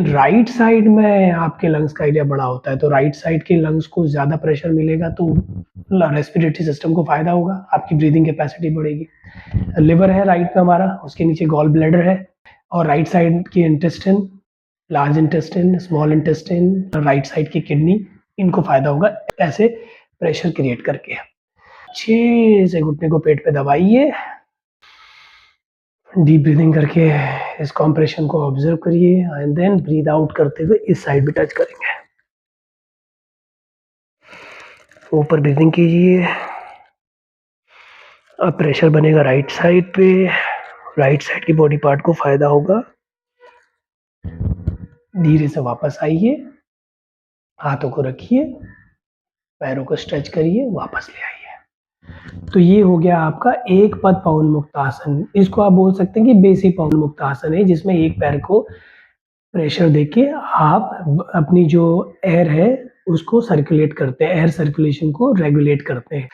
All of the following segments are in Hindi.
राइट साइड में आपके लंग्स का एरिया बड़ा होता है, तो राइट साइड के लंग्स को ज़्यादा प्रेशर मिलेगा तो रेस्पिरेटरी सिस्टम को फ़ायदा होगा, आपकी ब्रीदिंग कैपेसिटी बढ़ेगी। लिवर है राइट में हमारा, उसके नीचे गॉल ब्लैडर है और राइट साइड की intestine, large intestine, small intestine, right side की किडनी, इनको फ़ायदा होगा ऐसे प्रेशर क्रिएट करके। अच्छे से घुटने को पेट पे दबाइए, डीप ब्रीदिंग करके इस कॉम्प्रेशन को ऑब्जर्व करिए एंड देन ब्रीद आउट करते हुए इस साइड भी टच करेंगे। ऊपर ब्रीदिंग कीजिए, अब प्रेशर बनेगा राइट साइड पे, राइट साइड की बॉडी पार्ट को फायदा होगा। धीरे से वापस आइए, हाथों को रखिए, पैरों को स्ट्रेच करिए, वापस ले आइए। तो ये हो गया आपका एक पद पवन मुक्त आसन। इसको आप बोल सकते हैं कि बेसिक पवन मुक्त आसन है, जिसमें एक पैर को प्रेशर देके आप अपनी जो एयर है उसको सर्कुलेट करते हैं, एयर सर्कुलेशन को रेगुलेट करते हैं।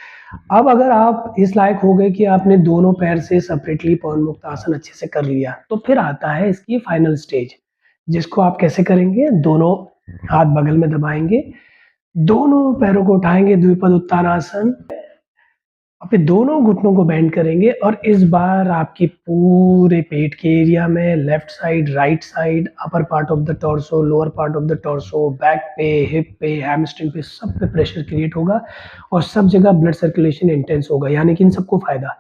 अब अगर आप इस लायक हो गए कि आपने दोनों पैर से सेपरेटली पवन मुक्त आसन अच्छे से कर लिया, तो फिर आता है इसकी फाइनल स्टेज, जिसको आप कैसे करेंगे, दोनों हाथ बगल में दबाएंगे, दोनों पैरों को उठाएंगे, द्विपद उत्तानासन, और फिर दोनों घुटनों को बेंड करेंगे और इस बार आपकी पूरे पेट के एरिया में left side, right side, upper part of the torso, lower part of the torso, back पे, हिप पे, हैमस्ट्रिंग पे, सब पे प्रेशर क्रिएट होगा और सब जगह ब्लड सर्कुलेशन इंटेंस होगा, यानी कि इन सबको फायदा।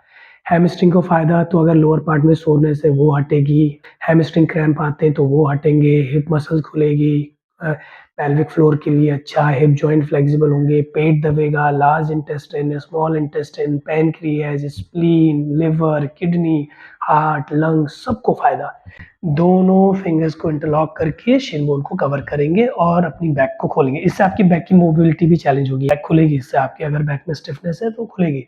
हैमस्ट्रिंग को फायदा, तो अगर लोअर पार्ट में सोरनेस है वो हटेगी, हैमस्ट्रिंग क्रैम्प आते हैं तो वो हटेंगे, हिप मसल्स खुलेगी, पेल्विक फ्लोर के लिए अच्छा, हिप जॉइंट फ्लेक्सिबल होंगे, पेट दबेगा, large intestine, small intestine, pancreas, spleen, liver, kidney, heart, lung, सबको फायदा। दोनों फिंगर्स को इंटरलॉक करके शिन बोन को कवर करेंगे और अपनी बैक को खोलेंगे। इससे आपकी बैक की मोबिलिटी भी चैलेंज होगी, बैक खुलेगी, इससे आपकी अगर बैक में स्टिफनेस है तो खुलेगी।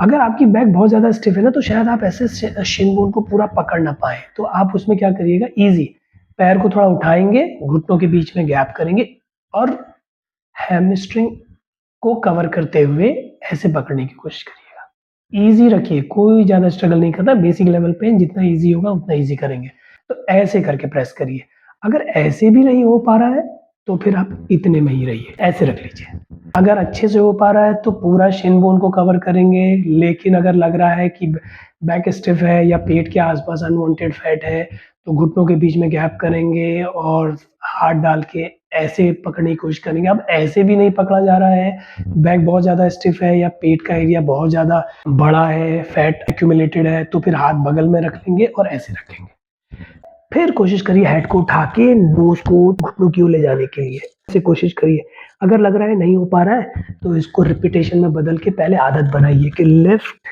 अगर आपकी बैक बहुत ज़्यादा स्टिफ है ना, तो शायद आप ऐसे शिन बोन को पूरा पकड़ ना पाए, तो आप उसमें क्या करिएगा, ईजी पैर को थोड़ा उठाएंगे, घुटनों के बीच में गैप करेंगे और हैमस्ट्रिंग को कवर करते हुए ऐसे पकड़ने की कोशिश करिएगा। ईजी रखिए, कोई ज़्यादा स्ट्रगल नहीं करना, बेसिक लेवल पे जितना ईजी होगा उतना ईजी करेंगे। तो ऐसे करके प्रेस करिए। अगर ऐसे भी नहीं हो पा रहा है तो फिर आप इतने में ही रहिए, ऐसे रख लीजिए। अगर अच्छे से हो पा रहा है तो पूरा शिन बोन को कवर करेंगे, लेकिन अगर लग रहा है कि बैक स्टिफ है या पेट के आसपास अनवांटेड फैट है तो घुटनों के बीच में गैप करेंगे और हाथ डाल के ऐसे पकड़ने की कोशिश करेंगे। अब ऐसे भी नहीं पकड़ा जा रहा है, बैक बहुत ज़्यादा स्टिफ है या पेट का एरिया बहुत ज़्यादा बड़ा है, फैट एक्यूमुलेटेड है, तो फिर हाथ बगल में रख लेंगे और ऐसे रखेंगे। फिर कोशिश करिए हेड को उठा के नोज को घुटनों की ओर ले जाने के लिए, ऐसे कोशिश करिए। अगर लग रहा है नहीं हो पा रहा है तो इसको रिपीटेशन में बदल के पहले आदत बनाइए कि लिफ्ट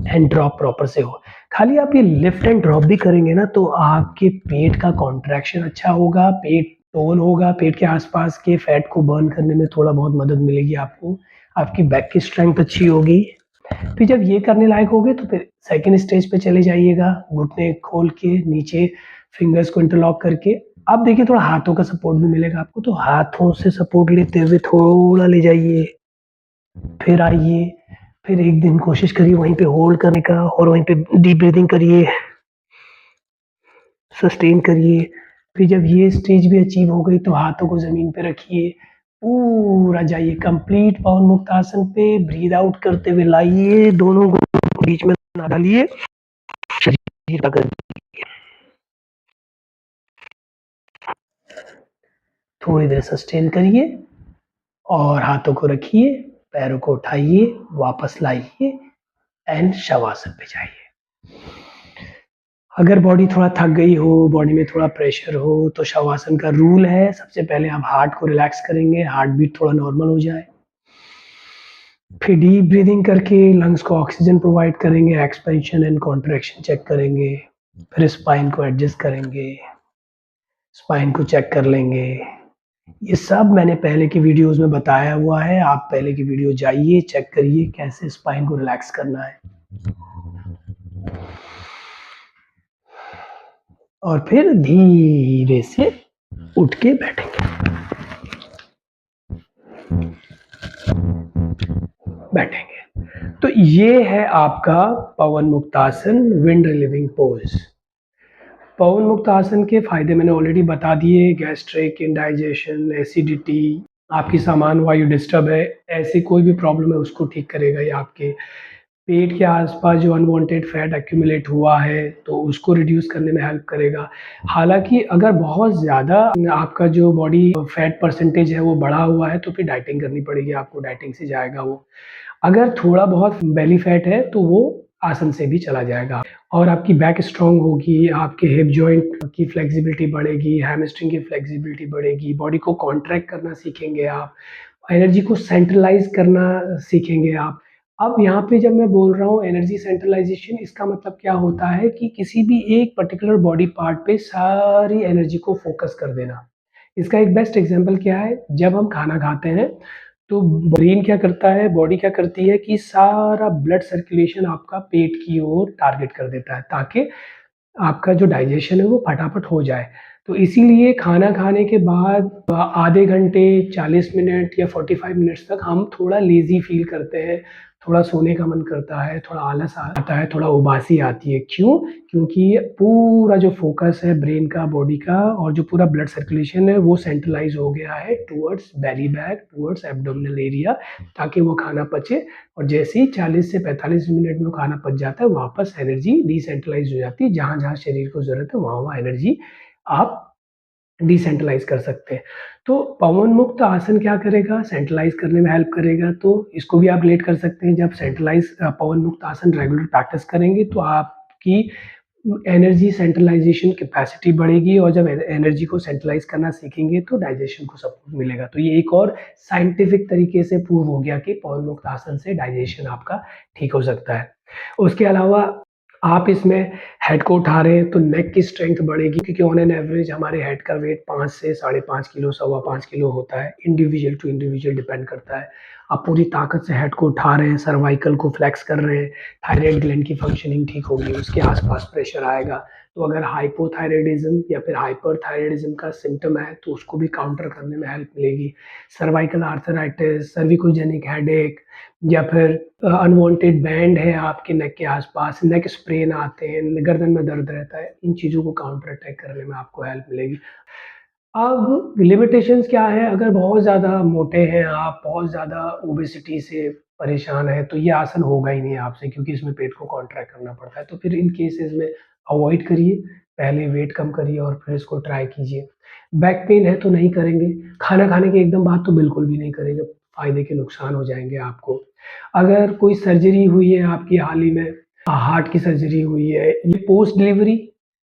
एंड ड्रॉप प्रॉपर से हो। खाली आप ये लिफ्ट एंड ड्रॉप भी करेंगे ना तो आपके पेट का कॉन्ट्रैक्शन अच्छा होगा, पेट टोन होगा, पेट के आसपास के फैट को बर्न करने में थोड़ा बहुत मदद मिलेगी आपको, आपकी बैक की स्ट्रेंथ अच्छी होगी। फिर जब ये करने लायक हो गए तो फिर सेकंड स्टेज पे चले जाइएगा, घुटने खोल के नीचे फिंगर्स को इंटरलॉक करके। अब देखिए थोड़ा हाथों का सपोर्ट भी मिलेगा आपको, तो हाथों से सपोर्ट लेते हुए थोड़ा ले जाइए, फिर आइए, फिर एक दिन कोशिश करिए वहीं पे होल्ड करने का और वहीं पे डीप ब्रीदिंग करिए, सस्टेन करिए। फिर जब ये स्टेज भी अचीव हो गई तो हाथों को ज़मीन पे रखिए, पूरा जाइए कंप्लीट पवन मुक्त आसन पे, ब्रीद आउट करते हुए लाइए, दोनों को बीच में ना डालिए, शरीर का कर थोड़ी देर सस्टेन करिए और हाथों को रखिए, पैरों को उठाइए, वापस लाइए एंड शवासन पे जाइए। अगर बॉडी थोड़ा थक गई हो, बॉडी में थोड़ा प्रेशर हो, तो शवासन का रूल है, सबसे पहले आप हार्ट को रिलैक्स करेंगे, हार्ट बीट थोड़ा नॉर्मल हो जाए। फिर डीप ब्रीदिंग करके लंग्स को ऑक्सीजन प्रोवाइड करेंगे, एक्सपेंशन एंड कॉन्ट्रैक्शन चेक करेंगे, फिर स्पाइन को एडजस्ट करेंगे, स्पाइन को चेक कर लेंगे। ये सब मैंने पहले की वीडियोस में बताया हुआ है, आप पहले की वीडियो जाइए, चेक करिए कैसे स्पाइन को रिलैक्स करना है। और फिर धीरे से उठ के बैठेंगे, बैठेंगे। तो ये है आपका पवन मुक्तासन, विंड रिलीविंग पोज। पवन मुक्त आसन के फ़ायदे मैंने ऑलरेडी बता दिए, गैस्ट्रिक, इंडाइजेशन, एसिडिटी, आपकी सामान्य वायु डिस्टर्ब है, ऐसी कोई भी प्रॉब्लम है उसको ठीक करेगा ये आपके। पेट के आस-पास जो अनवांटेड फैट एक्यूमुलेट हुआ है, तो उसको रिड्यूस करने में हेल्प करेगा। हालाँकि अगर बहुत ज़्यादा आपका जो बॉडी फैट परसेंटेज है वो बढ़ा हुआ है, तो फिर डाइटिंग करनी पड़ेगी आपको, डाइटिंग से जाएगा वो। अगर थोड़ा बहुत बेली फैट है, तो वो आसन से भी चला जाएगा और आपकी बैक स्ट्रॉन्ग होगी, आपके हिप जॉइंट की फ्लेक्सिबिलिटी बढ़ेगी, हैमस्ट्रिंग की फ्लेक्सिबिलिटी बढ़ेगी, बॉडी को कॉन्ट्रैक्ट करना सीखेंगे आप, एनर्जी को सेंट्रलाइज़ करना सीखेंगे आप। अब यहाँ पे जब मैं बोल रहा हूँ एनर्जी सेंट्रलाइज़ेशन, इसका मतलब क्या होता है कि किसी भी एक पर्टिकुलर बॉडी पार्ट पे सारी एनर्जी को फ़ोकस कर देना। इसका एक बेस्ट एग्ज़ाम्पल क्या है, जब हम खाना खाते हैं तो ब्रेन क्या करता है, बॉडी क्या करती है कि सारा ब्लड सर्कुलेशन आपका पेट की ओर टारगेट कर देता है, ताकि आपका जो डाइजेशन है वो फटाफट हो जाए। तो इसीलिए खाना खाने के बाद आधे घंटे, 40 मिनट या 45 मिनट्स तक हम थोड़ा लेज़ी फ़ील करते हैं, थोड़ा सोने का मन करता है, थोड़ा आलस आता है, थोड़ा उबासी आती है। क्यों? क्योंकि पूरा जो फ़ोकस है ब्रेन का, बॉडी का और जो पूरा ब्लड सर्कुलेशन है वो सेंट्रलाइज़ हो गया है टुवर्ड्स बेली बैग, टुवर्ड्स एब्डोमिनल एरिया, ताकि वो खाना पचे और जैसे ही 40 से 45 मिनट में वो खाना पच जाता है, वापस एनर्जी डिसेंट्रलाइज़ हो जाती है। जहाँ-जहाँ शरीर को ज़रूरत है, वहाँ-वहाँ एनर्जी आप डिसेंट्रलाइज़ कर सकते हैं। तो पवन मुक्त आसन क्या करेगा? सेंट्रलाइज़ करने में हेल्प करेगा, तो इसको भी आप रिलेट कर सकते हैं। जब पवन मुक्त आसन रेगुलर प्रैक्टिस करेंगे, तो आपकी एनर्जी सेंट्रलाइज़ेशन कैपेसिटी बढ़ेगी और जब एनर्जी को सेंट्रलाइज़ करना सीखेंगे, तो डाइजेशन को सपोर्ट मिलेगा। तो ये एक और साइंटिफिक तरीके से प्रूव हो गया कि पवन मुक्त आसन से डाइजेशन आपका ठीक हो सकता है। उसके अलावा आप इसमें हेड को उठा रहे हैं, तो नेक की स्ट्रेंथ बढ़ेगी, क्योंकि ऑन एन एवरेज हमारे हेड का वेट 5 से साढ़े 5 किलो, सवा 5 किलो होता है। इंडिविजुअल टू इंडिविजुअल डिपेंड करता है। आप पूरी ताकत से हेड को उठा रहे हैं, सर्वाइकल को फ्लेक्स कर रहे हैं, थायराइड ग्लैंड की फंक्शनिंग ठीक होगी, उसके आस-पास प्रेशर आएगा। तो अगर हाइपोथायरायडिज़्म या फिर हाइपरथायरायडिज़्म का सिम्पटम है, तो उसको भी काउंटर करने में हेल्प मिलेगी। सर्वाइकल आर्थराइटिस, सर्विकोजेनिक हेडेक या फिर अनवांटेड बैंड है आपके नेक के आस-पास, नेक स्प्रेन आते हैं, गर्दन में दर्द रहता है, इन चीज़ों को काउंटर अटैक करने में आपको हेल्प मिलेगी। अब लिमिटेशंस क्या है, अगर बहुत ज़्यादा मोटे हैं आप, बहुत ज़्यादा ओबेसिटी से परेशान हैं, तो ये आसन होगा ही नहीं आपसे, क्योंकि इसमें पेट को कॉन्ट्रैक्ट करना पड़ता है। तो फिर इन केसेज़ में अवॉइड करिए, पहले वेट कम करिए और फिर इसको ट्राई कीजिए। बैक पेन है तो नहीं करेंगे, खाना खाने के एकदम बाद तो बिल्कुल भी नहीं करेंगे, फ़ायदे के नुकसान हो जाएँगे आपको। अगर कोई सर्जरी हुई है आपकी हाल ही में, हार्ट की सर्जरी हुई है, ये पोस्ट डिलीवरी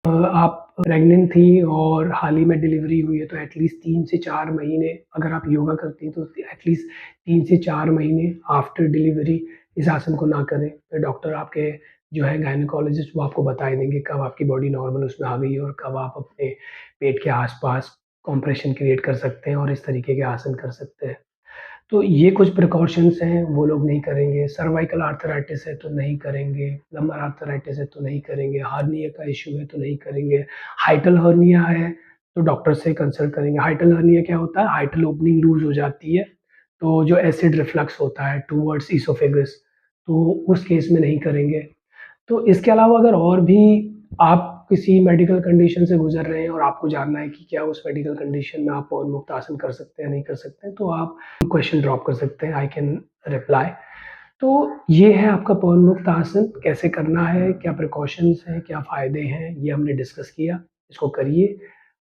आप प्रेग्नेंट थी और हाल ही में डिलीवरी हुई है, तो एटलीस्ट 3 से 4 महीने अगर आप योगा करती हैं, तो एटलीस्ट 3 से 4 महीने आफ्टर डिलीवरी इस आसन को ना करें। फिर डॉक्टर आपके जो है गायनेकोलॉजिस्ट, वो आपको बता ही देंगे कब आपकी बॉडी नॉर्मल उसमें आ गई है और कब आप अपने पेट के आस-पास कंप्रेशन क्रिएट कर सकते हैं और इस तरीके के आसन कर सकते हैं। तो ये कुछ प्रिकॉशंस हैं, वो लोग नहीं करेंगे। सर्वाइकल आर्थराइटिस है तो नहीं करेंगे, लंबर आर्थराइटिस है तो नहीं करेंगे, हार्निया का इश्यू है तो नहीं करेंगे, हाइटल हर्निया है तो डॉक्टर से कंसल्ट करेंगे। हाइटल हर्निया क्या होता है? हाइटल ओपनिंग लूज़ हो जाती है, तो जो एसिड रिफ्लक्स होता है टुवर्ड्स ईसोफेगस, तो उस केस में नहीं करेंगे। तो इसके अलावा अगर और भी आप किसी मेडिकल कंडीशन से गुज़र रहे हैं और आपको जानना है कि क्या उस मेडिकल कंडीशन में आप पवन मुक्त आसन कर सकते हैं, नहीं कर सकते हैं, तो आप क्वेश्चन ड्रॉप कर सकते हैं, आई कैन रिप्लाई। तो ये है आपका पवन मुक्त आसन, कैसे करना है, क्या प्रिकॉशंस हैं, क्या फ़ायदे हैं, ये हमने डिस्कस किया। इसको करिए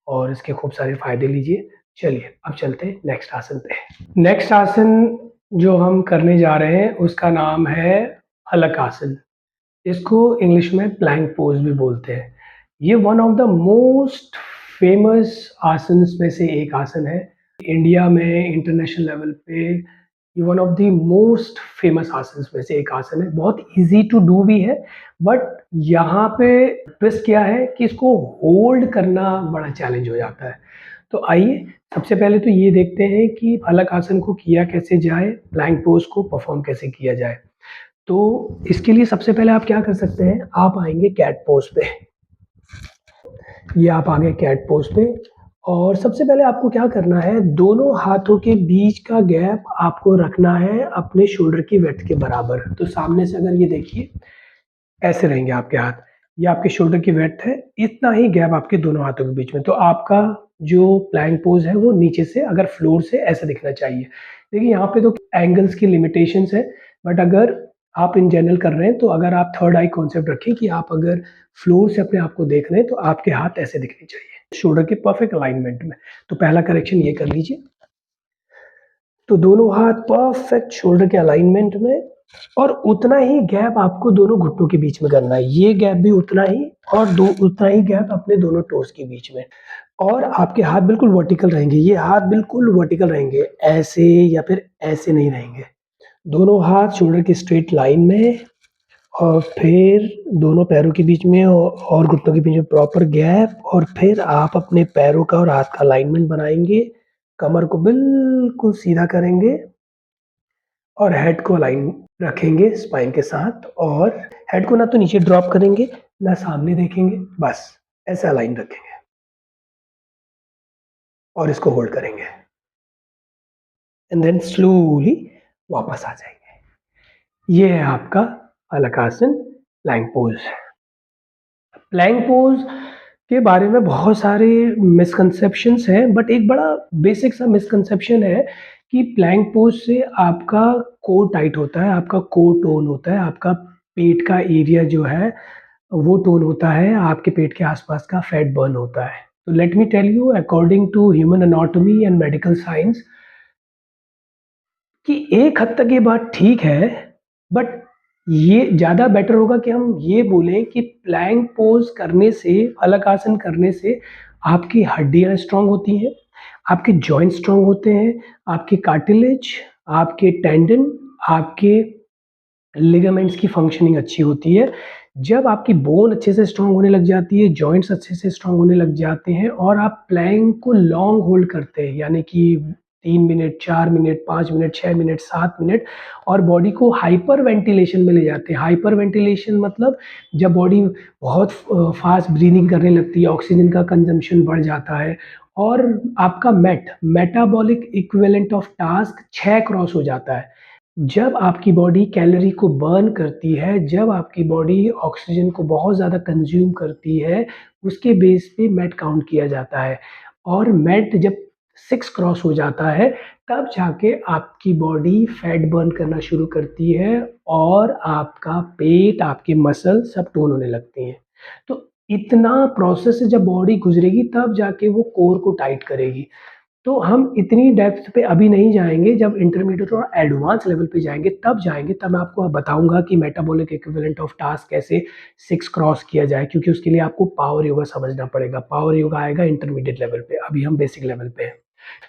और इसके खूब सारे फ़ायदे लीजिए। चलिए, अब चलते हैं नेक्स्ट आसन पे। नेक्स्ट आसन जो हम करने जा रहे हैं, उसका नाम है हलक आसन। इसको इंग्लिश में प्लैंक पोज भी बोलते हैं। ये one of the most famous asanas में से एक आसन है। इंडिया में इंटरनेशनल लेवल पे ये one of the most famous asanas में से एक आसन है। बहुत ईज़ी टू डू भी है, बट यहाँ पे ट्विस्ट क्या है कि इसको होल्ड करना बड़ा चैलेंज हो जाता है। तो आइए, सबसे पहले तो ये देखते हैं कि हलक आसन को किया कैसे जाए, प्लैंक पोज को परफ़ॉर्म कैसे किया जाए। तो इसके लिए सबसे पहले आप क्या कर सकते हैं, आप आएँगे कैट पोज़ पे। ये आप आ गए कैट पोज़ पे और सबसे पहले आपको क्या करना है, दोनों हाथों के बीच का गैप आपको रखना है अपने शोल्डर की विड्थ के बराबर। तो सामने से अगर ये देखिए, ऐसे रहेंगे आपके हाथ। ये आपके शोल्डर की विड्थ है, इतना ही गैप आपके दोनों हाथों के बीच में। तो आपका जो प्लैंक पोज़ है वो नीचे से अगर फ्लोर से ऐसा दिखना चाहिए। देखिए यहाँ पे तो एंगल्स की लिमिटेशंस है, बट अगर आप इन जनरल कर रहे हैं तो अगर आप थर्ड आई कॉन्सेप्ट रखें कि आप अगर फ्लोर से अपने आप को देख रहे हैं तो आपके हाथ ऐसे दिखने चाहिए, शोल्डर के परफेक्ट अलाइनमेंट में। तो पहला करेक्शन ये कर लीजिए। तो दोनों हाथ परफेक्ट शोल्डर के अलाइनमेंट में और उतना ही गैप आपको दोनों घुटनों के बीच में करना है। ये गैप भी उतना ही और दो उतना ही गैप अपने दोनों टोस के बीच में। और आपके हाथ बिल्कुल वर्टिकल रहेंगे, ये हाथ बिल्कुल वर्टिकल रहेंगे, ऐसे या फिर ऐसे नहीं रहेंगे। दोनों हाथ शोल्डर की स्ट्रेट लाइन में और फिर दोनों पैरों के बीच में और घुटनों के बीच में प्रॉपर गैप और फिर आप अपने पैरों का और हाथ का अलाइनमेंट बनाएँगे, कमर को बिल्कुल सीधा करेंगे और हेड को अलाइन रखेंगे स्पाइन के साथ और हेड को ना तो नीचे ड्रॉप करेंगे, ना सामने देखेंगे, बस ऐसे अलाइन रखेंगे और इसको होल्ड करेंगे एंड देन स्लोली वापस आ जाएँगे। ये है आपका हलकासन प्लैंक पोज़। प्लैंक पोज़ के बारे में बहुत सारे मिसकंसेप्शंस हैं, बट एक बड़ा बेसिक सा मिसकंसेप्शन है कि प्लैंक पोज़ से आपका कोर टाइट होता है, आपका कोर टोन होता है, आपका पेट का एरिया जो है वो टोन होता है, आपके पेट के आसपास का फैट बर्न होता है। तो let me tell you according to human anatomy and medical science कि एक हद तक ये बात ठीक है, बट ये ज़्यादा बेटर होगा कि हम ये बोलें कि प्लैंक पोज़ करने से, अलग आसन करने से आपकी हड्डियाँ स्ट्रॉन्ग होती हैं, आपके जॉइंट स्ट्रॉन्ग होते हैं, आपके कार्टिलेज, आपके टेंडन, आपके लिगामेंट्स की फंक्शनिंग अच्छी होती है। जब आपकी बोन अच्छे से स्ट्रॉन्ग होने लग जाती है, जॉइंट्स अच्छे से स्ट्रॉन्ग होने लग जाते हैं और आप प्लैंक को लॉन्ग होल्ड करते हैं, यानी कि 3 minute, 4 minute, 5 minute, 6 minute, 7 minute और बॉडी को हाइपर वेंटिलेशन में ले जाते हैं। हाइपर वेंटिलेशन मतलब जब बॉडी बहुत फास्ट ब्रीथिंग करने लगती है, ऑक्सीजन का कंजम्पशन बढ़ जाता है और आपका metabolic equivalent of task 6 cross हो जाता है। जब आपकी बॉडी कैलोरी को बर्न करती है, जब आपकी बॉडी ऑक्सीजन को बहुत ज़्यादा कंज़्यूम करती है, उसके बेस पे मेट काउंट किया जाता है और मेट जब 6 क्रॉस हो जाता है, तब जाके आपकी बॉडी फैट बर्न करना शुरू करती है और आपका पेट, आपके मसल सब टोन होने लगते हैं। तो इतना प्रोसेस से जब बॉडी गुज़रेगी, तब जाके वो कोर को टाइट करेगी। तो हम इतनी डेप्थ पे अभी नहीं जाएँगे, जब इंटरमीडिएट और एडवांस लेवल पे जाएँगे तब जाएँगे, तब मैं आपको बताऊँगा कि मेटाबॉलिक इक्विवेलेंट ऑफ टास्क कैसे 6 क्रॉस किया जाए क्योंकि उसके लिए आपको पावर योगा समझना पड़ेगा। पावर योगा आएगा इंटरमीडिएट लेवल पे, अभी हम बेसिक लेवल पे हैं।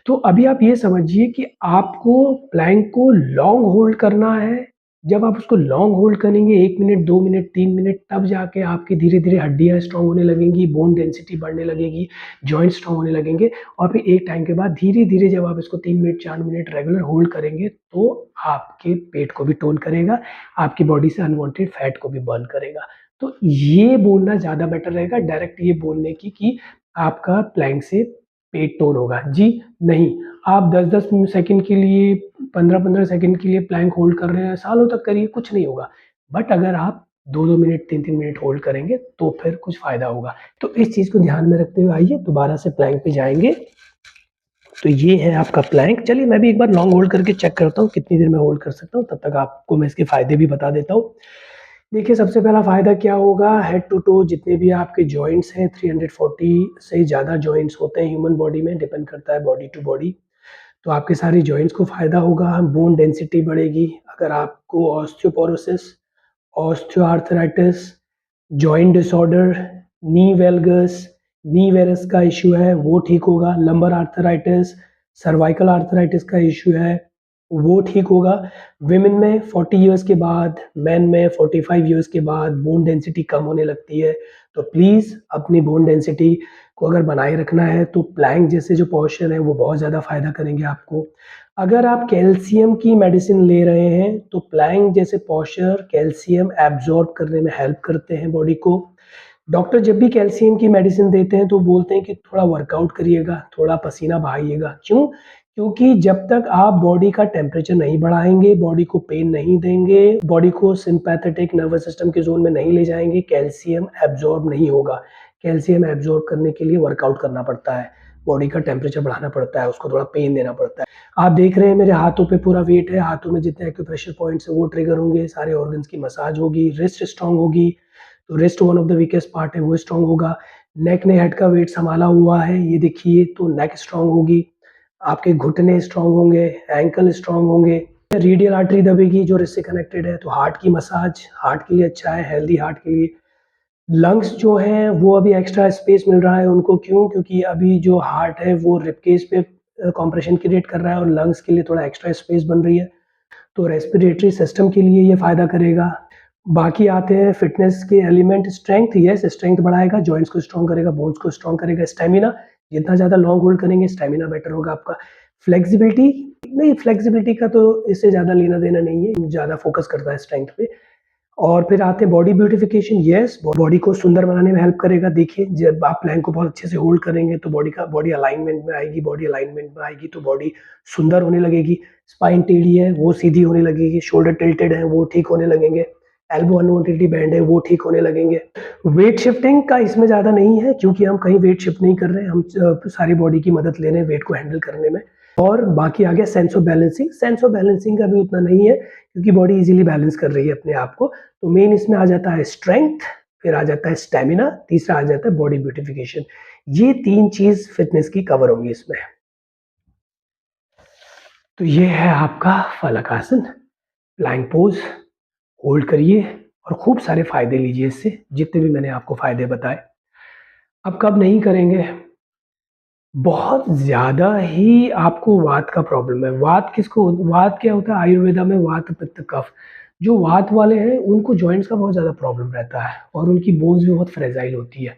तो अभी आप ये समझिए कि आपको प्लैंक को लॉन्ग होल्ड करना है। जब आप उसको लॉन्ग होल्ड करेंगे 1 मिनट, 2 मिनट, 3 मिनट तब जाके आपकी धीरे-धीरे हड्डियाँ स्ट्रॉन्ग होने लगेंगी, बोन डेंसिटी बढ़ने लगेगी, जॉइंट स्ट्रॉन्ग होने लगेंगे और फिर एक टाइम के बाद धीरे-धीरे जब आप इसको 3 मिनट, 4 मिनट रेगुलर होल्ड करेंगे तो आपके पेट को भी टोन करेगा, आपकी बॉडी से अनवांटेड फैट को भी बर्न करेगा। तो ये बोलना ज़्यादा बेटर रहेगा डायरेक्ट ये बोलने की कि आपका प्लैंक से पेट टोन होगा। जी, नहीं, आप 10-10 सेकंड के लिए, 15-15 सेकंड के लिए प्लैंक होल्ड कर रहे हैं, सालों तक करिए, कुछ नहीं होगा। बट अगर आप 2-2 मिनट, 3-3 मिनट होल्ड करेंगे, तो फिर कुछ फ़ायदा होगा। तो इस चीज़ को ध्यान में रखते हुए आइए दोबारा से प्लैंक पे जाएँगे। तो ये है आपका प्लैंक। चलिए मैं भी एक बार लॉन्ग होल्ड करके चेक करता हूँ, कितनी देर में होल्ड कर सकता हूँ, तब तक आपको मैं इसके फ़ायदे भी बता देता हूँ। देखिए, सबसे पहला फ़ायदा क्या होगा, हेड टू टो जितने भी आपके जॉइंट्स हैं, 340 से ज़्यादा जॉइंट्स होते हैं ह्यूमन बॉडी में, डिपेंड करता है बॉडी टू बॉडी। तो आपके सारे जॉइंट्स को फ़ायदा होगा, बोन डेंसिटी बढ़ेगी। अगर आपको ऑस्टियोपोरोसिस, ऑस्टियोआर्थराइटिस, जॉइंट डिसऑर्डर, नी वेल्गस, नी वेरस का इश्यू है, वो ठीक होगा। लंबर आर्थराइटिस, सर्वाइकल आर्थराइटिस का इश्यू है, वो ठीक होगा। विमेन में 40 इयर्स के बाद, मेन में 45 इयर्स के बाद बोन डेंसिटी कम होने लगती है। तो प्लीज़ अपनी बोन डेंसिटी को अगर बनाए रखना है तो प्लैंक जैसे जो पोस्चर है वो बहुत ज़्यादा फ़ायदा करेंगे आपको। अगर आप कैल्शियम की मेडिसिन ले रहे हैं तो प्लैंक जैसे पोस्चर कैल्शियम एब्ज़ॉर्ब करने में हेल्प करते हैं बॉडी को। डॉक्टर जब भी कैल्शियम की मेडिसिन देते हैं तो बोलते हैं कि थोड़ा वर्कआउट करिएगा, थोड़ा पसीना बहाइएगा। क्यों? क्योंकि जब तक आप बॉडी का टेम्परेचर नहीं बढ़ाएँगे, बॉडी को पेन नहीं देंगे, बॉडी को सिम्पैथेटिक नर्वस सिस्टम के ज़ोन में नहीं ले जाएँगे, कैल्शियम एब्ज़ॉर्ब नहीं होगा। कैल्शियम एब्ज़ॉर्ब करने के लिए वर्कआउट करना पड़ता है, बॉडी का टेम्परेचर बढ़ाना पड़ता है, उसको थोड़ा पेन देना पड़ता है। आप देख रहे हैं मेरे हाथों पे पूरा वेट है, हाथों में जितने एक्यूप्रेशर पॉइंट्स हैं वो ट्रिगर होंगे, सारे ऑर्गन्स की मसाज होगी, रिस्ट स्ट्रॉन्ग होगी। तो wrist one of the weakest part है, वो स्ट्रॉन्ग होगा। नेक ने हेड का वेट सँभाला हुआ है, ये देखिए तो नेक स्ट्रॉन्ग होगी। आपके घुटने स्ट्रॉन्ग होंगे, एंकल स्ट्रॉन्ग होंगे। रेडियल आर्टरी दबेगी जो रिस्ट से कनेक्टेड है, तो हार्ट की मसाज हार्ट के लिए अच्छा है, हेल्दी हार्ट के लिए। लंग्स जो हैं वो अभी एक्स्ट्रा स्पेस मिल रहा है उनको, क्यों? क्योंकि अभी जो हार्ट है वो रिब केज पे कंप्रेशन क्रिएट कर रहा है और लंग्स के लिए थोड़ा एक्स्ट्रा स्पेस बन रही है। तो रेस्पिरेटरी सिस्टम के लिए ये फ़ायदा करेगा। बाकी आते हैं फिटनेस के एलिमेंट। स्ट्रेंथ, यस स्ट्रेंथ बढ़ाएगा, जॉइंट्स को स्ट्रॉन्ग करेगा, बोन्स को स्ट्रॉन्ग करेगा। स्टैमिना, जितना ज़्यादा लॉन्ग होल्ड करेंगे स्टैमिना बेटर होगा आपका। फ्लेक्सिबिलिटी, नहीं फ्लेक्सिबिलिटी का तो इससे ज़्यादा लेना-देना नहीं है, ज़्यादा फोकस करता है स्ट्रेंथ पे। और फिर आते हैं बॉडी ब्यूटिफिकेशन। यस, बॉडी को सुंदर बनाने में हेल्प करेगा। देखिए, जब आप प्लैंक को बहुत अच्छे से होल्ड करेंगे तो बॉडी अलाइनमेंट में आएगी, बॉडी अलाइनमेंट में आएगी तो बॉडी सुंदर होने लगेगी। स्पाइन टेढ़ी है, वो सीधी होने लगेगी। शोल्डर टिल्टेड है, वो ठीक होने लगेंगे। एल्बो अनवांटेडली बेंड है, वो ठीक होने लगेंगे। वेट शिफ्टिंग का इसमें ज़्यादा नहीं है क्योंकि हम कहीं वेट शिफ्ट नहीं कर रहे हैं, हम सारी बॉडी की मदद ले रहे हैं वेट को हैंडल करने में। और बाकी आ गया sense of balancing. Sense of balancing का भी उतना नहीं है क्योंकि बॉडी इजीली बैलेंस कर रही है अपने आप को। तो मेन इसमें आ जाता है स्ट्रेंथ, फिर आ जाता है स्टैमिना, तीसरा आ जाता है बॉडी ब्यूटिफिकेशन। ये 3 चीज़ फिटनेस की कवर होंगी इसमें। तो ये है आपका फलक आसन, प्लैंक पोज़। होल्ड करिए और खूब सारे फ़ायदे लीजिए इससे, जितने भी मैंने आपको फ़ायदे बताए। अब कब नहीं करेंगे? बहुत ज़्यादा ही आपको वात का प्रॉब्लम है। वात क्या होता है आयुर्वेदा में? वात, पित्त, कफ। जो वात वाले हैं उनको जॉइंट्स का बहुत ज़्यादा प्रॉब्लम रहता है और उनकी बोन्स भी बहुत फ्रेजाइल होती है।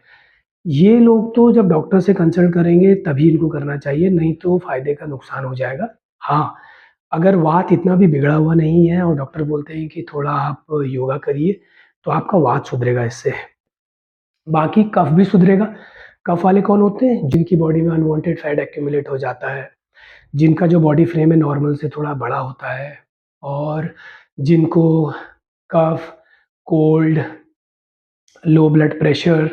ये लोग तो जब डॉक्टर से कंसल्ट करेंगे तभी इनको करना चाहिए, नहीं तो फ़ायदे का नुकसान हो जाएगा। हाँ, अगर वात इतना भी बिगड़ा हुआ नहीं है और डॉक्टर बोलते हैं कि थोड़ा आप योगा करिए, तो आपका वात सुधरेगा इससे। बाकी कफ भी सुधरेगा। कफ वाले कौन होते हैं? जिनकी बॉडी में अनवांटेड फैट एक्यूमुलेट हो जाता है, जिनका जो बॉडी फ्रेम है नॉर्मल से थोड़ा बड़ा होता है और जिनको कफ, कोल्ड, लो ब्लड प्रेशर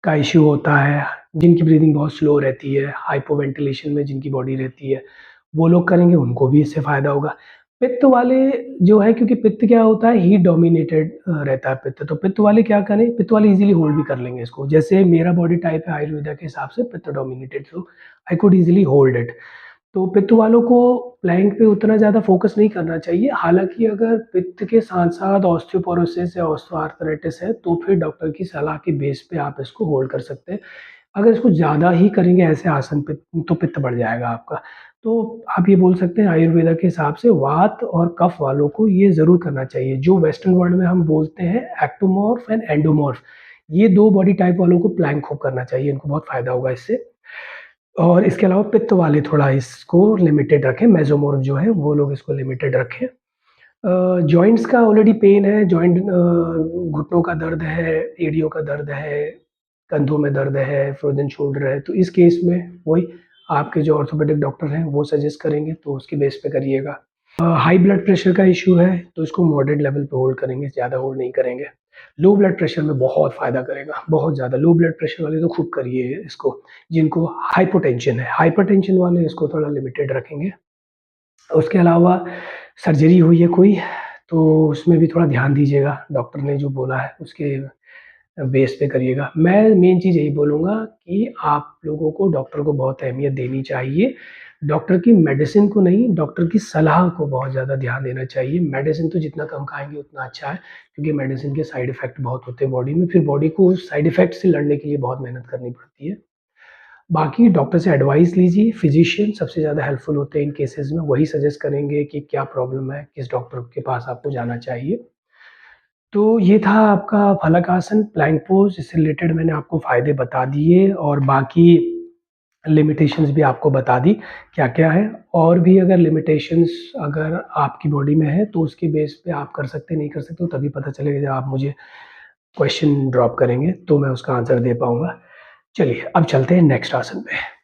का इश्यू होता है, जिनकी ब्रीदिंग बहुत स्लो रहती है, हाइपोवेंटिलेशन में जिनकी बॉडी रहती है, वो लोग करेंगे उनको भी इससे फ़ायदा होगा। पित्त वाले जो है, क्योंकि पित्त क्या होता है हीट डोमिनेटेड रहता है पित्त, तो पित्त वाले क्या करें, पित्त वाले ईज़िली होल्ड भी कर लेंगे इसको। जैसे मेरा बॉडी टाइप है आयुर्वेदा के हिसाब से पित्त dominated, so I could easily hold it. तो पित्त वालों को प्लैंक पे उतना ज़्यादा फ़ोकस नहीं करना चाहिए। हालाँकि अगर पित्त के साथ-साथ ऑस्टियोपोरोसिस या ऑस्टियोआर्थराइटिस है, तो फिर डॉक्टर की सलाह के बेस पे आप इसको होल्ड कर सकते हैं। अगर इसको ज़्यादा ही करेंगे ऐसे आसन पे, तो पित्त बढ़ जाएगा आपका। तो आप ये बोल सकते हैं आयुर्वेदा के हिसाब से वात और कफ वालों को ये ज़रूर करना चाहिए। जो वेस्टर्न वर्ल्ड में हम बोलते हैं एक्टोमॉर्फ एंड एंडोमॉर्फ, ये 2 बॉडी टाइप वालों को प्लैंक खूब करना चाहिए, इनको बहुत फ़ायदा होगा इससे। और इसके अलावा पित्त वाले थोड़ा इसको लिमिटेड रखें, मेसोमॉर्फ जो है वो लोग इसको लिमिटेड रखें। जॉइंट्स का ऑलरेडी पेन है, घुटनों का दर्द है, एड़ियों का दर्द है, कंधों में दर्द है, फ्रोज़न शोल्डर है, तो इस केस में वही आपके जो ऑर्थोपेडिक डॉक्टर हैं वो सजेस्ट करेंगे तो उसके बेस पे करिएगा। हाई ब्लड प्रेशर का इश्यू है तो इसको मॉडरेट लेवल पे होल्ड करेंगे, ज़्यादा होल्ड नहीं करेंगे। लो ब्लड प्रेशर में बहुत फ़ायदा करेगा, बहुत ज़्यादा। लो ब्लड प्रेशर वाले तो खूब करिए इसको। जिनको हाइपोटेंशन है, हाइपरटेंशन वाले इसको थोड़ा लिमिटेड रखेंगे। उसके अलावा सर्जरी हुई है कोई, तो उसमें भी थोड़ा ध्यान दीजिएगा, डॉक्टर ने जो बोला है उसके बेस पे करिएगा। मैं मेन चीज़ यही बोलूँगा कि आप लोगों को डॉक्टर को बहुत अहमियत देनी चाहिए। डॉक्टर की मेडिसिन को नहीं, डॉक्टर की सलाह को बहुत ज़्यादा ध्यान देना चाहिए। मेडिसिन तो जितना कम खाएँगे उतना अच्छा है, क्योंकि मेडिसिन के साइड इफ़ेक्ट बहुत होते हैं बॉडी में, फिर बॉडी को उस साइड इफ़ेक्ट से लड़ने के लिए बहुत मेहनत करनी पड़ती है। बाकी डॉक्टर से एडवाइस लीजिए, फिज़िशियन सबसे ज़्यादा हेल्पफुल होते हैं इन केसेज़ में, वही सजेस्ट करेंगे कि क्या प्रॉब्लम है, किस डॉक्टर के पास आपको जाना चाहिए। तो ये था आपका फलकासन, प्लैंक पोज़, इससे रिलेटेड मैंने आपको फ़ायदे बता दिए और बाकी लिमिटेशंस भी आपको बता दी, क्या-क्या है। और भी अगर लिमिटेशंस अगर आपकी बॉडी में है, तो उसके बेस पे आप कर सकते हैं, नहीं कर सकते, तो तभी पता चलेगा जब आप मुझे क्वेश्चन ड्रॉप करेंगे तो मैं उसका आंसर दे पाऊँगा। चलिए अब चलते हैं नेक्स्ट आसन पे।